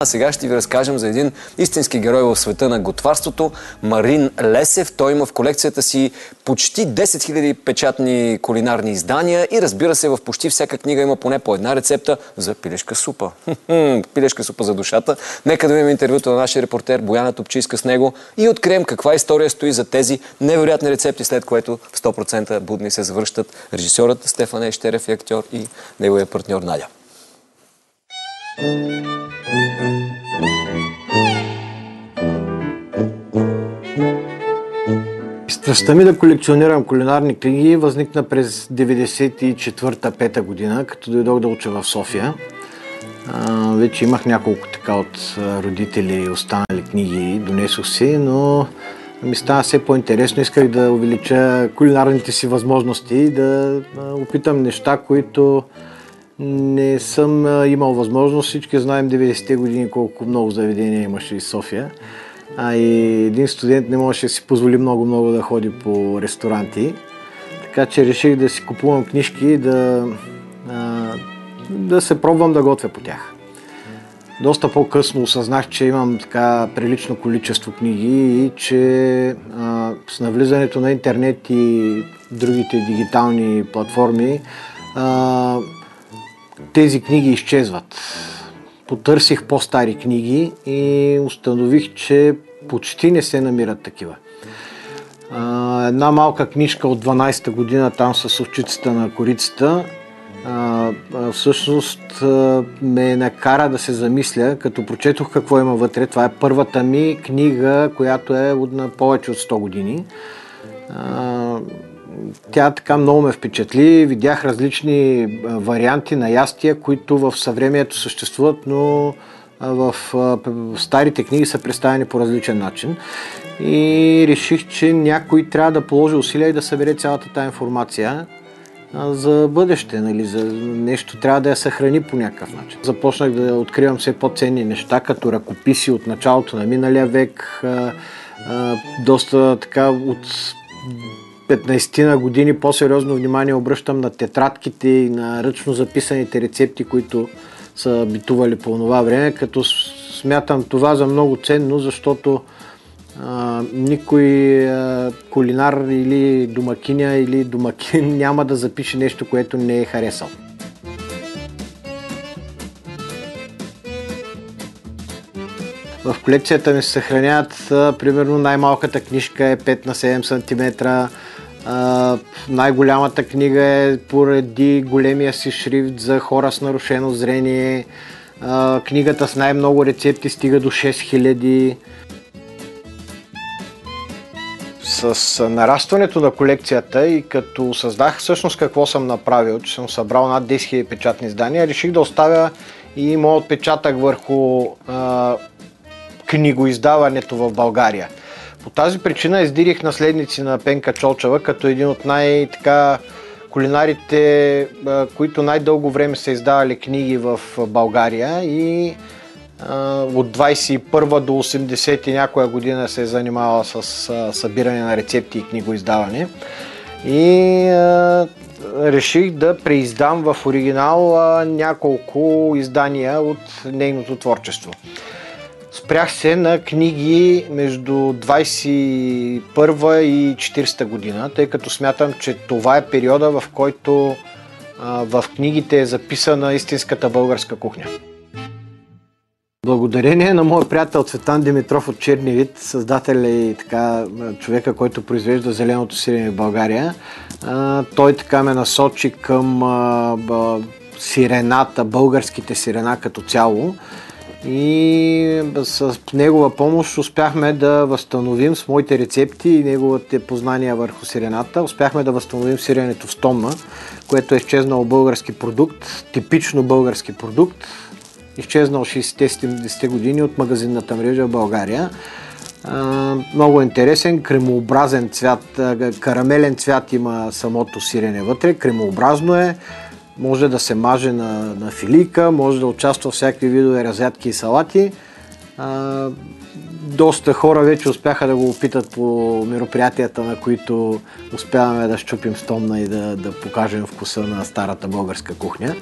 А сега ще ви разкажем за един истински герой в света на готварството – Марин Лесев. Той има в колекцията си почти 10 000 печатни кулинарни издания и разбира се, в почти всяка книга има поне по една рецепта за пилешка супа. Пилешка супа за душата. Нека да видим интервюто на нашия репортер Бояна Топчийска с него и открием каква история стои за тези невероятни рецепти, след което в 100% будни се завръщат режисьорът Стефан Ещерев и актьор и неговия партньор Надя. Страстта ми да колекционирам кулинарни книги възникна през 94-5 година, като дойдох да уча в София. Вече имах няколко така от родители останали книги, донесох си, но ми стана все по-интересно. Исках да увелича кулинарните си възможности и да опитам неща, които не съм имал възможност. Всички знаем 90-те години колко много заведения имаше в София. И един студент не можеше да си позволи много да ходи по ресторанти. Така че реших да си купувам книжки и да се пробвам да готвя по тях. Доста по-късно осъзнах, че имам така прилично количество книги и че с навлизането на интернет и другите дигитални платформи тези книги изчезват. Потърсих по-стари книги и установих, че почти не се намират такива. Една малка книжка от 12-та година, там с овчицата на корицата, всъщност ме накара да се замисля, като прочетох какво има вътре. Това е първата ми книга, която е на повече от 100 години. Тя така много ме впечатли. Видях различни варианти на ястия, които в съвремието съществуват, но в старите книги са представени по различен начин. И реших, че някой трябва да положи усилия и да събере цялата тази информация за бъдеще, нали? За нещо трябва да я съхрани по някакъв начин. Започнах да откривам все по-ценни неща, като ръкописи от началото на миналия век, доста така от 15 години по-сериозно внимание обръщам на тетрадките и на ръчно записаните рецепти, които са битували по това време, като смятам това за много ценно, защото никой кулинар или домакиня или домакин няма да запише нещо, което не е харесал. В колекцията ми се съхраняват, примерно най-малката книжка е 5 на 7 см, най-голямата книга е поради големия си шрифт за хора с нарушено зрение, книгата с най-много рецепти стига до 6000. С нарастването на колекцията и като осъзнах всъщност какво съм направил, че съм събрал над 10 000 печатни издания, реших да оставя и моят отпечатък върху книгоиздаването в България. По тази причина издирих наследници на Пенка Чолчева като един от кулинарите, които най-дълго време са издавали книги в България и от 21 до 80 и някоя година се е занимавала с събиране на рецепти и книгоиздаване. И реших да преиздам в оригинал няколко издания от нейното творчество. Спрях се на книги между 21 и 40 година, тъй като смятам, че това е периода, в който в книгите е записана истинската българска кухня. Благодарение на моя приятел Цветан Димитров от Чернивид, създателя и така човека, който произвежда зеленото сирене в България, той така ме насочи към сирената, българските сирена като цяло. И с негова помощ успяхме да възстановим с моите рецепти и неговите познания върху сирената, успяхме да възстановим сиренето в Стомна, което е изчезнал български продукт, типично български продукт, изчезнал 60-70 години от магазинната мрежа в България. Много интересен, кремообразен цвят, карамелен цвят има самото сирене вътре, кремообразно е. Може да се маже на филийка, може да участва в всякакви видове разядки и салати. Доста хора вече успяха да го опитат по мероприятията, на които успяваме да щупим Стомна и да покажем вкуса на старата българска кухня.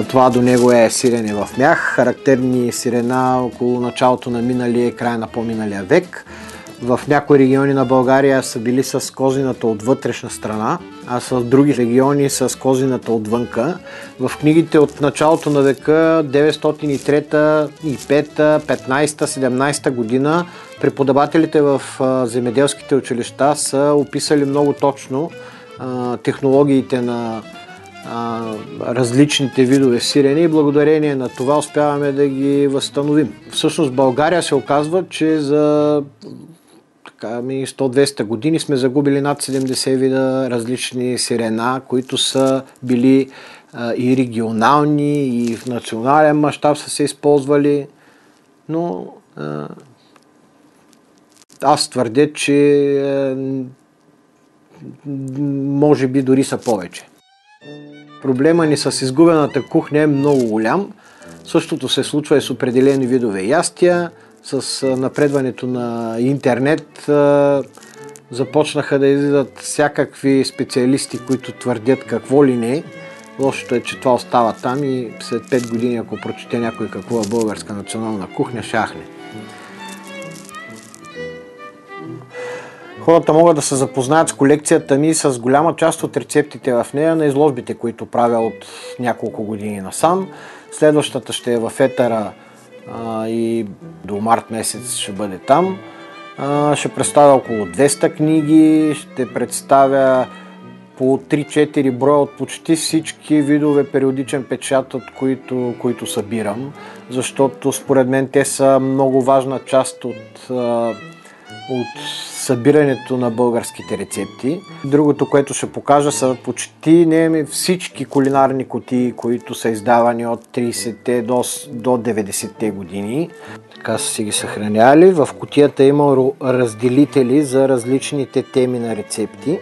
Това до него е сирене в мях, характерни сирена около началото на миналия и края на по-миналия век. В някои региони на България са били с козината от вътрешна страна, а в други региони с козината отвънка. В книгите от началото на века 903, 5, 15, 17 година преподавателите в земеделските училища са описали много точно технологиите на различните видове сирене и благодарение на това успяваме да ги възстановим. Всъщност България се оказва, че за 100-200 години сме загубили над 70 вида различни сирена, които са били и регионални, и в национален мащаб са се използвали, но аз твърдя, че може би дори са повече. Проблема ни с изгубената кухня е много голям. Същото се случва и с определени видове ястия. С напредването на интернет започнаха да излизат всякакви специалисти, които твърдят какво ли не. Лошото е, че това остава там и след 5 години, ако прочете някой какво е българска национална кухня, шахне. Хората могат да се запознаят с колекцията ми, с голяма част от рецептите в нея на изложбите, които правя от няколко години насам. Следващата ще е в етера и до март месец ще бъде там. Ще представя около 200 книги, ще представя по 3-4 броя от почти всички видове периодичен печат, от които събирам, защото според мен те са много важна част от събирането на българските рецепти. Другото, което ще покажа, са почти всички кулинарни кутии, които са издавани от 30-те до 90-те години. Така са си ги съхраняли. В кутията има разделители за различните теми на рецепти.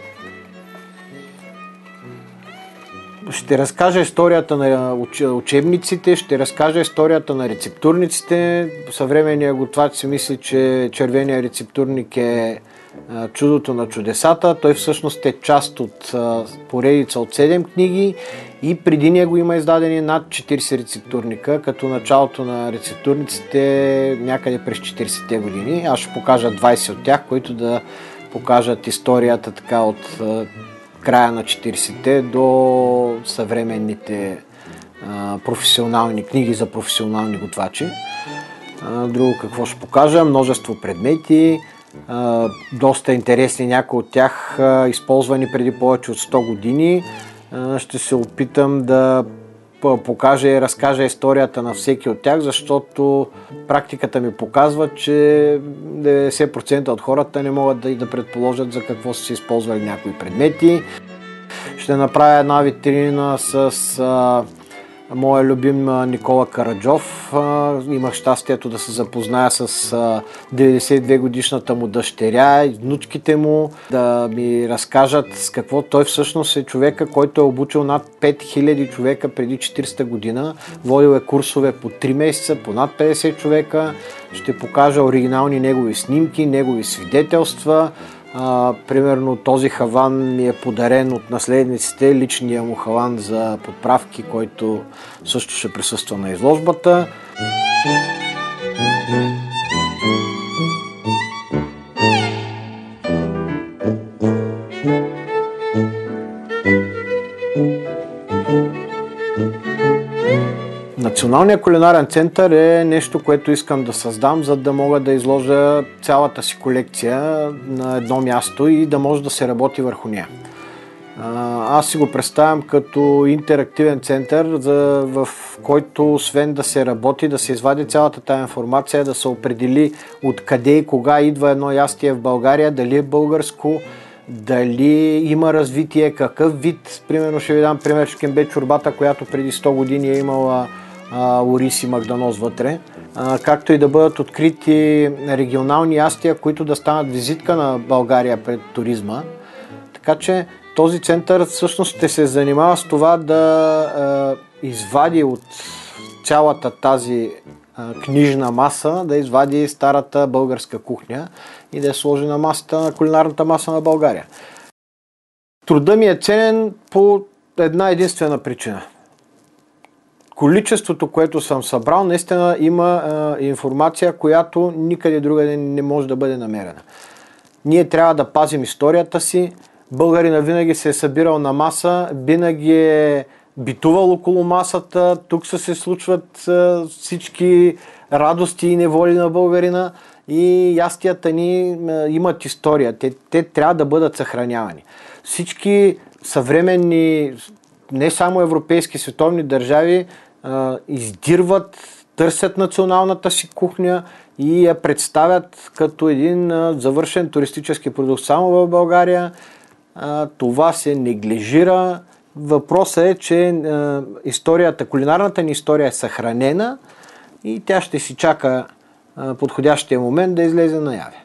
Ще разкажа историята на учебниците, ще разкажа историята на рецептурниците. Съвременният готвач си мисли, че червения рецептурник е чудото на чудесата. Той всъщност е част от поредица от 7 книги и преди него има издадени над 40 рецептурника, като началото на рецептурниците някъде през 40-те години. Аз ще покажа 20 от тях, които да покажат историята така от края на 40-те до съвременните професионални книги за професионални готвачи. Друго какво ще покажа? Множество предмети, доста интересни, някои от тях използвани преди повече от 100 години. Ще се опитам да покажа и разкажа историята на всеки от тях, защото практиката ми показва, че 90% от хората не могат да предположат за какво са се използвали някои предмети. Ще направя една витрина с моя любим Никола Караджов. Имах щастието да се запозная с 92 годишната му дъщеря и внучките му, да ми разкажат с какво той всъщност е човека, който е обучил над 5000 човека преди 40 година. Водил е курсове по 3 месеца, по над 50 човека. Ще покажа оригинални негови снимки, негови свидетелства. Примерно този хаван ми е подарен от наследниците, личния му хаван за подправки, който също ще присъства на изложбата. Националният кулинарен център е нещо, което искам да създам, за да мога да изложа цялата си колекция на едно място и да може да се работи върху нея. Аз си го представям като интерактивен център, в който освен да се работи, да се извади цялата тази информация, да се определи откъде и кога идва едно ястие в България, дали е българско, дали има развитие, какъв вид. Примерно ще ви дам пример шкембе чорбата, която преди 100 години е имала ориз и магданоз вътре, както и да бъдат открити регионални ястия, които да станат визитка на България пред туризма. Така че този център всъщност ще се занимава с това да извади от цялата тази книжна маса, да извади старата българска кухня и да я сложи на масата, на кулинарната маса на България. Труда ми е ценен по една единствена причина. количеството, което съм събрал, наистина има информация, която никъде другаде не може да бъде намерена. Ние трябва да пазим историята си. Българина винаги се е събирал на маса, винаги е битувал около масата, тук се случват всички радости и неволи на българина и ястията ни имат история. Те трябва да бъдат съхранявани. Всички съвременни, не само европейски, световни държави издирват, търсят националната си кухня и я представят като един завършен туристически продукт. Само в България това се неглижира. Въпросът е, че кулинарната ни история е съхранена и тя ще си чака подходящия момент да излезе наяве.